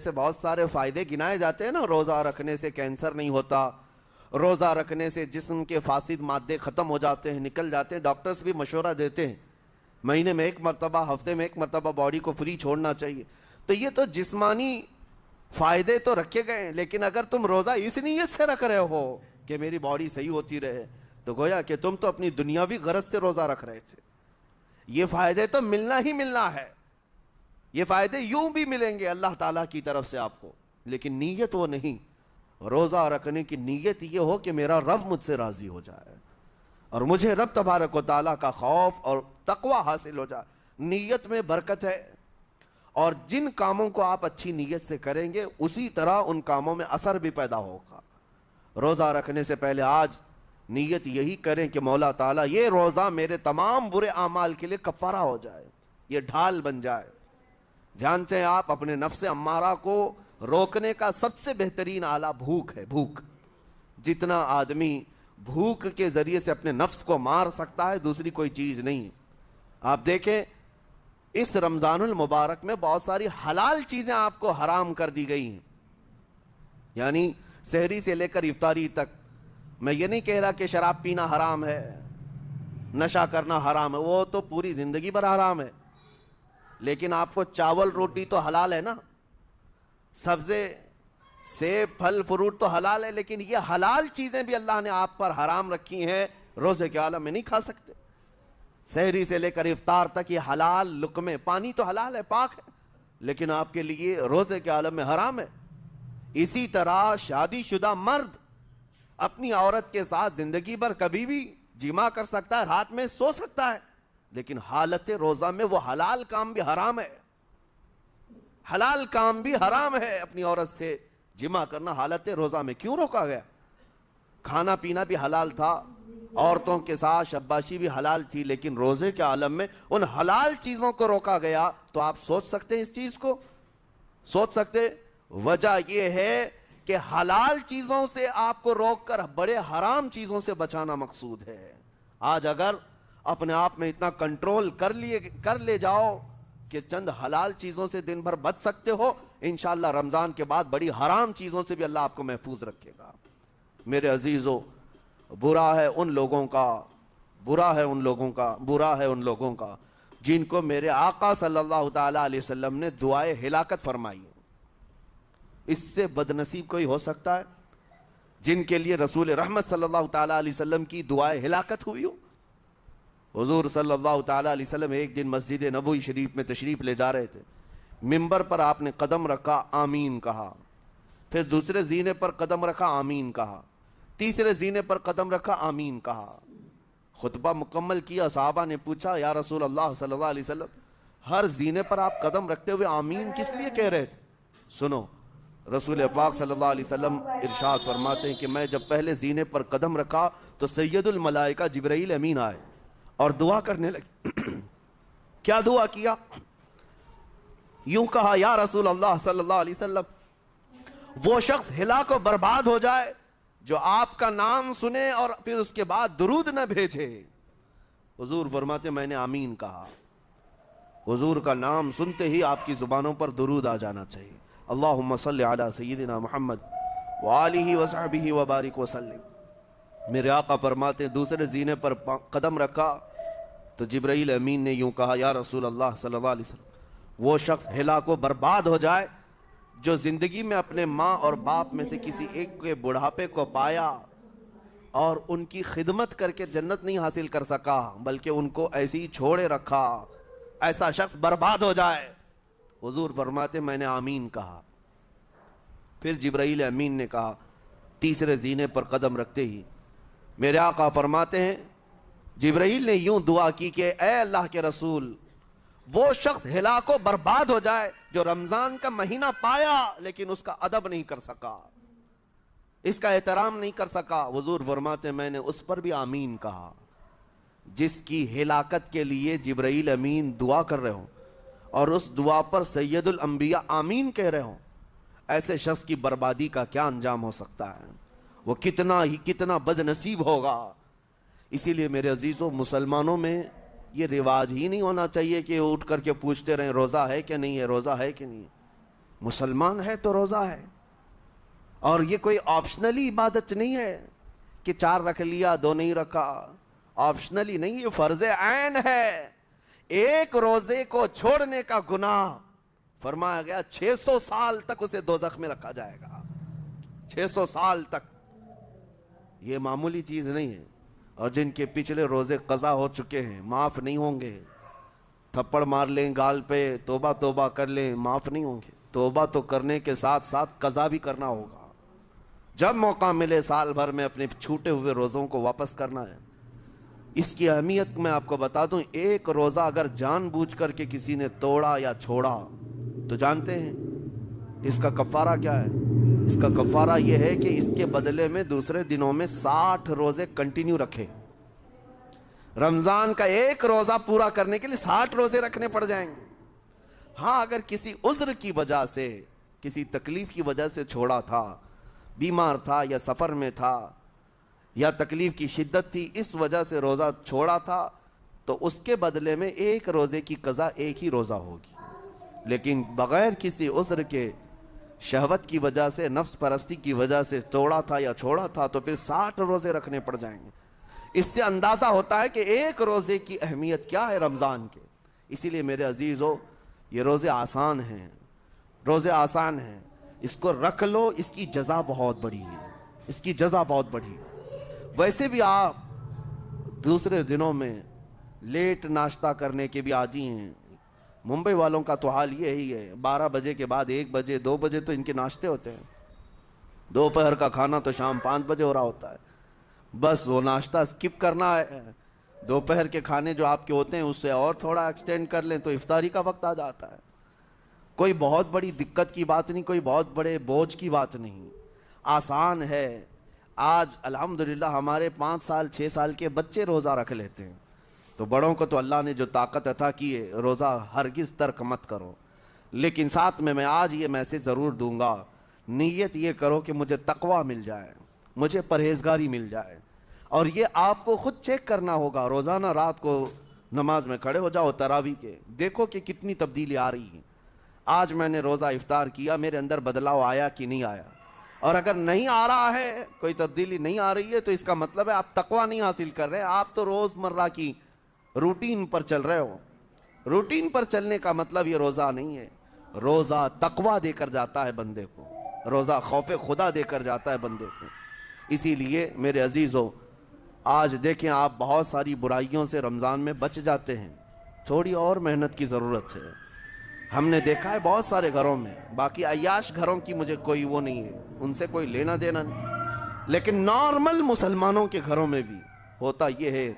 سے بہت سارے فائدے گنائے جاتے ہیں نا، روزہ رکھنے سے کینسر نہیں ہوتا، روزہ رکھنے سے جسم کے فاسد مادے ختم ہو جاتے ہیں، نکل جاتے ہیں، ڈاکٹرز بھی مشورہ دیتے ہیں مہینے میں ایک مرتبہ، ہفتے میں ایک مرتبہ باڈی کو فری چھوڑنا چاہیے۔ تو یہ تو جسمانی فائدے تو رکھے گئے ہیں، لیکن اگر تم روزہ اس نیت سے رکھ رہے ہو کہ میری باڈی صحیح ہوتی رہے، تو گویا کہ تم تو اپنی دنیاوی غرض سے روزہ رکھ رہے تھے۔ یہ فائدے تو ملنا ہی ملنا ہے، یہ فائدے یوں بھی ملیں گے اللہ تعالیٰ کی طرف سے آپ کو، لیکن نیت وہ نہیں۔ روزہ رکھنے کی نیت یہ ہو کہ میرا رب مجھ سے راضی ہو جائے اور مجھے رب تبارک و تعالیٰ کا خوف اور تقوی حاصل ہو جائے۔ نیت میں برکت ہے، اور جن کاموں کو آپ اچھی نیت سے کریں گے اسی طرح ان کاموں میں اثر بھی پیدا ہوگا۔ روزہ رکھنے سے پہلے آج نیت یہی کریں کہ مولا تعالیٰ یہ روزہ میرے تمام برے اعمال کے لیے کفارہ ہو جائے، یہ ڈھال بن جائے۔ جانتے ہیں آپ اپنے نفس امارہ کو روکنے کا سب سے بہترین آلہ بھوک ہے۔ بھوک، جتنا آدمی بھوک کے ذریعے سے اپنے نفس کو مار سکتا ہے دوسری کوئی چیز نہیں۔ آپ دیکھیں اس رمضان المبارک میں بہت ساری حلال چیزیں آپ کو حرام کر دی گئی ہیں، یعنی سحری سے لے کر افطاری تک۔ میں یہ نہیں کہہ رہا کہ شراب پینا حرام ہے، نشہ کرنا حرام ہے، وہ تو پوری زندگی بھر حرام ہے، لیکن آپ کو چاول روٹی تو حلال ہے نا، سبزے سیب پھل فروٹ تو حلال ہے، لیکن یہ حلال چیزیں بھی اللہ نے آپ پر حرام رکھی ہیں، روزے کے عالم میں نہیں کھا سکتے۔ سحری سے لے کر افطار تک یہ حلال لقمے، پانی تو حلال ہے، پاک ہے، لیکن آپ کے لیے روزے کے عالم میں حرام ہے۔ اسی طرح شادی شدہ مرد اپنی عورت کے ساتھ زندگی بھر کبھی بھی جمع کر سکتا ہے، رات میں سو سکتا ہے، لیکن حالت روزہ میں وہ حلال کام بھی حرام ہے، حلال کام بھی حرام ہے۔ اپنی عورت سے جمع کرنا حالت روزہ میں کیوں روکا گیا؟ کھانا پینا بھی حلال تھا، عورتوں کے ساتھ شباشی بھی حلال تھی، لیکن روزے کے عالم میں ان حلال چیزوں کو روکا گیا۔ تو آپ سوچ سکتے ہیں اس چیز کو، سوچ سکتے؟ وجہ یہ ہے کہ حلال چیزوں سے آپ کو روک کر بڑے حرام چیزوں سے بچانا مقصود ہے۔ آج اگر اپنے آپ میں اتنا کنٹرول کر لے جاؤ کہ چند حلال چیزوں سے دن بھر بچ سکتے ہو، انشاءاللہ رمضان کے بعد بڑی حرام چیزوں سے بھی اللہ آپ کو محفوظ رکھے گا۔ میرے عزیزو، برا ہے ان لوگوں کا جن کو میرے آقا صلی اللہ تعالیٰ علیہ وسلم نے دعائے ہلاکت فرمائی۔ اس سے بدنصیب کوئی ہو سکتا ہے جن کے لیے رسول رحمت صلی اللہ تعالیٰ علیہ وسلم کی دعائے ہلاکت ہوئی ہو؟ حضور صلی اللہ تعالیٰ علیہ وسلم ایک دن مسجد نبوی شریف میں تشریف لے جا رہے تھے، منبر پر آپ نے قدم رکھا، آمین کہا، پھر دوسرے زینے پر قدم رکھا، آمین کہا، تیسرے زینے پر قدم رکھا، آمین کہا۔ خطبہ مکمل کیا، صحابہ نے پوچھا یا رسول اللہ صلی اللہ علیہ وسلم ہر زینے پر آپ قدم رکھتے ہوئے آمین کس لیے کہہ رہے تھے؟ سنو، رسول پاک صلی اللہ علیہ وسلم ارشاد فرماتے ہیں کہ میں جب پہلے زینے پر قدم رکھا تو سید الملائکہ جبرائیل امین آئے اور دعا کرنے لگے۔ کیا دعا کیا؟ یوں کہا، یا رسول اللہ صلی اللہ علیہ وسلم وہ شخص ہلاک و برباد ہو جائے جو آپ کا نام سنے اور پھر اس کے بعد درود نہ بھیجے۔ حضور فرماتے میں نے آمین کہا۔ حضور کا نام سنتے ہی آپ کی زبانوں پر درود آ جانا چاہیے، اللہم صلی علی سیدنا محمد وآلہ وصحبہ وبارک وسلم۔ میرے آقا فرماتے دوسرے زینے پر قدم رکھا تو جبرائیل امین نے یوں کہا، یا رسول اللہ صلی اللہ علیہ وسلم وہ شخص ہلاک و برباد ہو جائے جو زندگی میں اپنے ماں اور باپ میں سے کسی ایک کے بڑھاپے کو پایا اور ان کی خدمت کر کے جنت نہیں حاصل کر سکا بلکہ ان کو ایسے ہی چھوڑے رکھا، ایسا شخص برباد ہو جائے۔ حضور فرماتے میں نے آمین کہا۔ پھر جبرائیل امین نے کہا، تیسرے زینے پر قدم رکھتے ہی میرے آقا فرماتے ہیں جبرائیل نے یوں دعا کی کہ اے اللہ کے رسول وہ شخص ہلاک و برباد ہو جائے جو رمضان کا مہینہ پایا لیکن اس کا ادب نہیں کر سکا، اس کا احترام نہیں کر سکا۔ حضور فرماتے میں نے اس پر بھی آمین کہا۔ جس کی ہلاکت کے لیے جبرائیل امین دعا کر رہے ہوں اور اس دعا پر سید الانبیاء آمین کہہ رہے ہوں، ایسے شخص کی بربادی کا کیا انجام ہو سکتا ہے؟ وہ کتنا بد نصیب ہوگا۔ اسی لیے میرے عزیزوں، مسلمانوں میں یہ رواج ہی نہیں ہونا چاہیے کہ اٹھ کر کے پوچھتے رہیں روزہ ہے کہ نہیں ہے، روزہ ہے کہ نہیں ہے۔ مسلمان ہے تو روزہ ہے، اور یہ کوئی آپشنلی عبادت نہیں ہے کہ 4 رکھ لیا 2 نہیں رکھا، آپشنلی نہیں، یہ فرض عین ہے۔ ایک روزے کو چھوڑنے کا گناہ فرمایا گیا 600 سال تک اسے دوزخ میں رکھا جائے گا، 600 سال تک۔ یہ معمولی چیز نہیں ہے۔ اور جن کے پچھلے روزے قضا ہو چکے ہیں معاف نہیں ہوں گے، تھپڑ مار لیں گال پہ، توبہ توبہ کر لیں، معاف نہیں ہوں گے۔ توبہ تو کرنے کے ساتھ ساتھ قضا بھی کرنا ہوگا، جب موقع ملے سال بھر میں اپنے چھوٹے ہوئے روزوں کو واپس کرنا ہے۔ اس کی اہمیت میں آپ کو بتا دوں، ایک روزہ اگر جان بوجھ کر کے کسی نے توڑا یا چھوڑا تو جانتے ہیں اس کا کفارہ کیا ہے؟ اس کا کفارہ یہ ہے کہ اس کے بدلے میں دوسرے دنوں میں 60 روزے کنٹینیو رکھے۔ رمضان کا ایک روزہ پورا کرنے کے لیے 60 روزے رکھنے پڑ جائیں گے۔ ہاں، اگر کسی عذر کی وجہ سے، کسی تکلیف کی وجہ سے چھوڑا تھا، بیمار تھا یا سفر میں تھا یا تکلیف کی شدت تھی، اس وجہ سے روزہ چھوڑا تھا، تو اس کے بدلے میں ایک روزے کی قضا ایک ہی روزہ ہوگی۔ لیکن بغیر کسی عذر کے، شہوت کی وجہ سے، نفس پرستی کی وجہ سے توڑا تھا یا چھوڑا تھا تو پھر 60 روزے رکھنے پڑ جائیں گے۔ اس سے اندازہ ہوتا ہے کہ ایک روزے کی اہمیت کیا ہے رمضان کے۔ اسی لیے میرے عزیزو، یہ روزے آسان ہیں، روزے آسان ہیں، اس کو رکھ لو، اس کی جزا بہت بڑی ہے، اس کی جزا بہت بڑی ہے۔ ویسے بھی آپ دوسرے دنوں میں لیٹ ناشتہ کرنے کے بھی عادی ہیں۔ ممبئی والوں کا تو حال یہی ہے، 12 بجے کے بعد 1 بجے 2 بجے تو ان کے ناشتے ہوتے ہیں، دوپہر کا کھانا تو شام 5 بجے ہو رہا ہوتا ہے۔ بس وہ ناشتہ سکپ کرنا ہے، دوپہر کے کھانے جو آپ کے ہوتے ہیں اس سے اور تھوڑا ایکسٹینڈ کر لیں تو افطاری کا وقت آ جاتا ہے۔ کوئی بہت بڑی دقت کی بات نہیں، کوئی بہت بڑے بوجھ کی بات نہیں، آسان ہے۔ آج الحمدللہ ہمارے 5 سال 6 سال کے بچے روزہ رکھ لیتے ہیں، تو بڑوں کو تو اللہ نے جو طاقت عطا کی ہے، روزہ ہرگز ترک مت کرو۔ لیکن ساتھ میں آج یہ میسج ضرور دوں گا، نیت یہ کرو کہ مجھے تقوی مل جائے، مجھے پرہیزگاری مل جائے۔ اور یہ آپ کو خود چیک کرنا ہوگا، روزانہ رات کو نماز میں کھڑے ہو جاؤ تراویح کے، دیکھو کہ کتنی تبدیلی آ رہی ہے۔ آج میں نے روزہ افطار کیا، میرے اندر بدلاؤ آیا کہ نہیں آیا؟ اور اگر نہیں آ رہا ہے، کوئی تبدیلی نہیں آ رہی ہے، تو اس کا مطلب ہے آپ تقوی نہیں حاصل کر رہے، آپ تو روز مرہ کی روٹین پر چل رہے ہو۔ روٹین پر چلنے کا مطلب یہ روزہ نہیں ہے۔ روزہ تقوی دے کر جاتا ہے بندے کو، روزہ خوف خدا دے کر جاتا ہے بندے کو۔ اسی لیے میرے عزیزو، آج دیکھیں آپ بہت ساری برائیوں سے رمضان میں بچ جاتے ہیں، تھوڑی اور محنت کی ضرورت ہے۔ ہم نے دیکھا ہے بہت سارے گھروں میں، باقی عیاش گھروں کی مجھے کوئی وہ نہیں ہے، ان سے کوئی لینا دینا نہیں، لیکن نارمل مسلمانوں کے گھروں میں بھی ہوتا یہ ہے،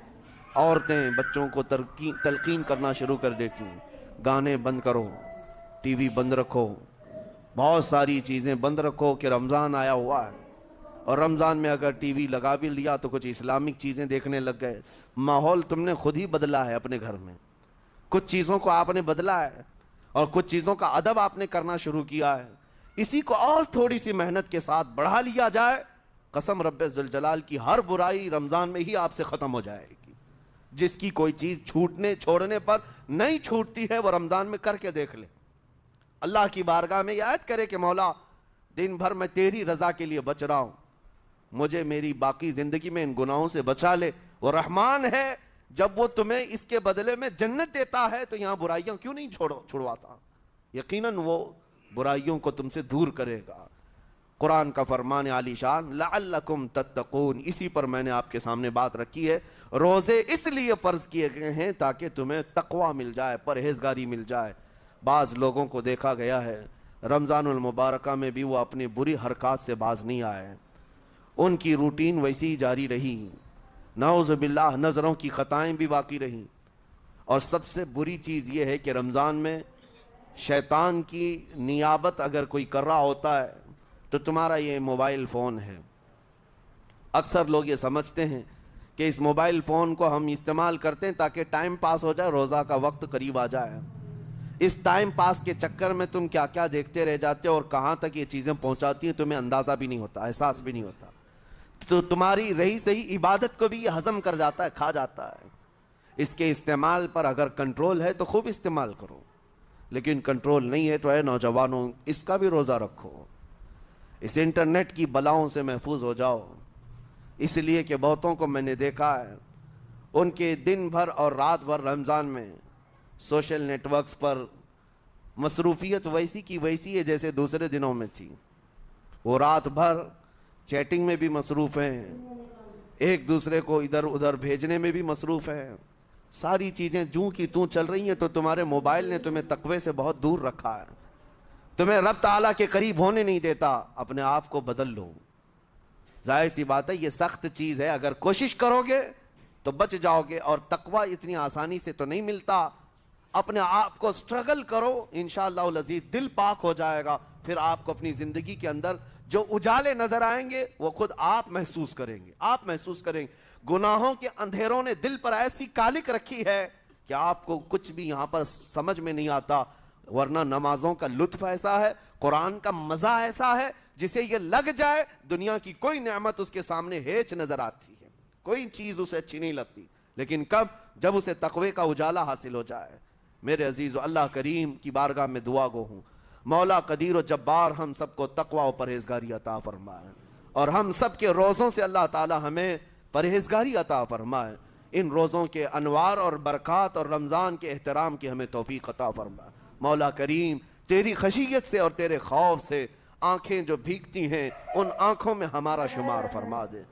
عورتیں بچوں کو تلقین کرنا شروع کر دیتی ہیں، گانے بند کرو، ٹی وی بند رکھو، بہت ساری چیزیں بند رکھو کہ رمضان آیا ہوا ہے۔ اور رمضان میں اگر ٹی وی لگا بھی لیا تو کچھ اسلامک چیزیں دیکھنے لگ گئے۔ ماحول تم نے خود ہی بدلا ہے اپنے گھر میں، کچھ چیزوں کو آپ نے بدلا ہے اور کچھ چیزوں کا ادب آپ نے کرنا شروع کیا ہے۔ اسی کو اور تھوڑی سی محنت کے ساتھ بڑھا لیا جائے، قسم رب ذوالجلال کی، ہر برائی رمضان میں ہی آپ سے ختم ہو جائے گی۔ جس کی کوئی چیز چھوڑنے پر نہیں چھوٹتی ہے، وہ رمضان میں کر کے دیکھ لے، اللہ کی بارگاہ میں یاد کرے کہ مولا دن بھر میں تیری رضا کے لیے بچ رہا ہوں، مجھے میری باقی زندگی میں ان گناہوں سے بچا لے۔ وہ رحمان ہے، جب وہ تمہیں اس کے بدلے میں جنت دیتا ہے تو یہاں برائیاں کیوں نہیں چھڑواتا؟ یقیناً وہ برائیوں کو تم سے دور کرے گا۔ قرآن کا فرمان عالی شان، لعلکم تتقون، اسی پر میں نے آپ کے سامنے بات رکھی ہے۔ روزے اس لیے فرض کیے گئے ہیں تاکہ تمہیں تقوی مل جائے، پرہیزگاری مل جائے۔ بعض لوگوں کو دیکھا گیا ہے رمضان المبارکہ میں بھی وہ اپنی بری حرکات سے باز نہیں آئے، ان کی روٹین ویسی ہی جاری رہی، نعوذ باللہ نظروں کی خطائیں بھی باقی رہیں۔ اور سب سے بری چیز یہ ہے کہ رمضان میں شیطان کی نیابت اگر کوئی کر رہا ہوتا ہے تو تمہارا یہ موبائل فون ہے۔ اکثر لوگ یہ سمجھتے ہیں کہ اس موبائل فون کو ہم استعمال کرتے ہیں تاکہ ٹائم پاس ہو جائے، روزہ کا وقت قریب آ جائے۔ اس ٹائم پاس کے چکر میں تم کیا کیا دیکھتے رہ جاتے ہو اور کہاں تک یہ چیزیں پہنچاتی ہیں تمہیں اندازہ بھی نہیں ہوتا، احساس بھی نہیں ہوتا، تو تمہاری رہی صحیح عبادت کو بھی یہ ہضم کر جاتا ہے، کھا جاتا ہے۔ اس کے استعمال پر اگر کنٹرول ہے تو خوب استعمال کرو، لیکن کنٹرول نہیں ہے تو اے نوجوانوں اس کا بھی روزہ رکھو، اس انٹرنیٹ کی بلاؤں سے محفوظ ہو جاؤ۔ اس لیے کہ بہتوں کو میں نے دیکھا ہے ان کے دن بھر اور رات بھر رمضان میں سوشل نیٹ ورکس پر مصروفیت ویسی کی ویسی ہے جیسے دوسرے دنوں میں تھی۔ وہ رات بھر چیٹنگ میں بھی مصروف ہیں، ایک دوسرے کو ادھر ادھر بھیجنے میں بھی مصروف ہیں، ساری چیزیں جوں کی توں چل رہی ہیں۔ تو تمہارے موبائل نے تمہیں تقوی سے بہت دور رکھا ہے، تمہیں رب تعالیٰ کے قریب ہونے نہیں دیتا۔ اپنے آپ کو بدل لو۔ ظاہر سی بات ہے یہ سخت چیز ہے، اگر کوشش کرو گے تو بچ جاؤ گے، اور تقوی اتنی آسانی سے تو نہیں ملتا۔ اپنے آپ کو سٹرگل کرو، انشاءاللہ العزیز دل پاک ہو جائے گا، پھر آپ کو اپنی زندگی کے اندر جو اجالے نظر آئیں گے وہ خود آپ محسوس کریں گے، آپ محسوس کریں گے۔ گناہوں کے اندھیروں نے دل پر ایسی کالک رکھی ہے کہ آپ کو کچھ بھی یہاں پر سمجھ میں نہیں آتا، ورنہ نمازوں کا لطف ایسا ہے، قرآن کا مزہ ایسا ہے، جسے یہ لگ جائے دنیا کی کوئی نعمت اس کے سامنے ہیچ نظر آتی ہے، کوئی چیز اسے اچھی نہیں لگتی۔ لیکن کب؟ جب اسے تقوی کا اجالا حاصل ہو جائے۔ میرے عزیزو، اللہ کریم کی بارگاہ میں دعا گو ہوں، مولا قدیر و جبار ہم سب کو تقوی و پرہیزگاری عطا فرمائے، اور ہم سب کے روزوں سے اللہ تعالی ہمیں پرہیزگاری عطا فرمائے۔ ان روزوں کے انوار اور برکات اور رمضان کے احترام کی ہمیں توفیق عطا فرمائے۔ مولا کریم تیری خشیت سے اور تیرے خوف سے آنکھیں جو بھیگتی ہیں ان آنکھوں میں ہمارا شمار فرما دے۔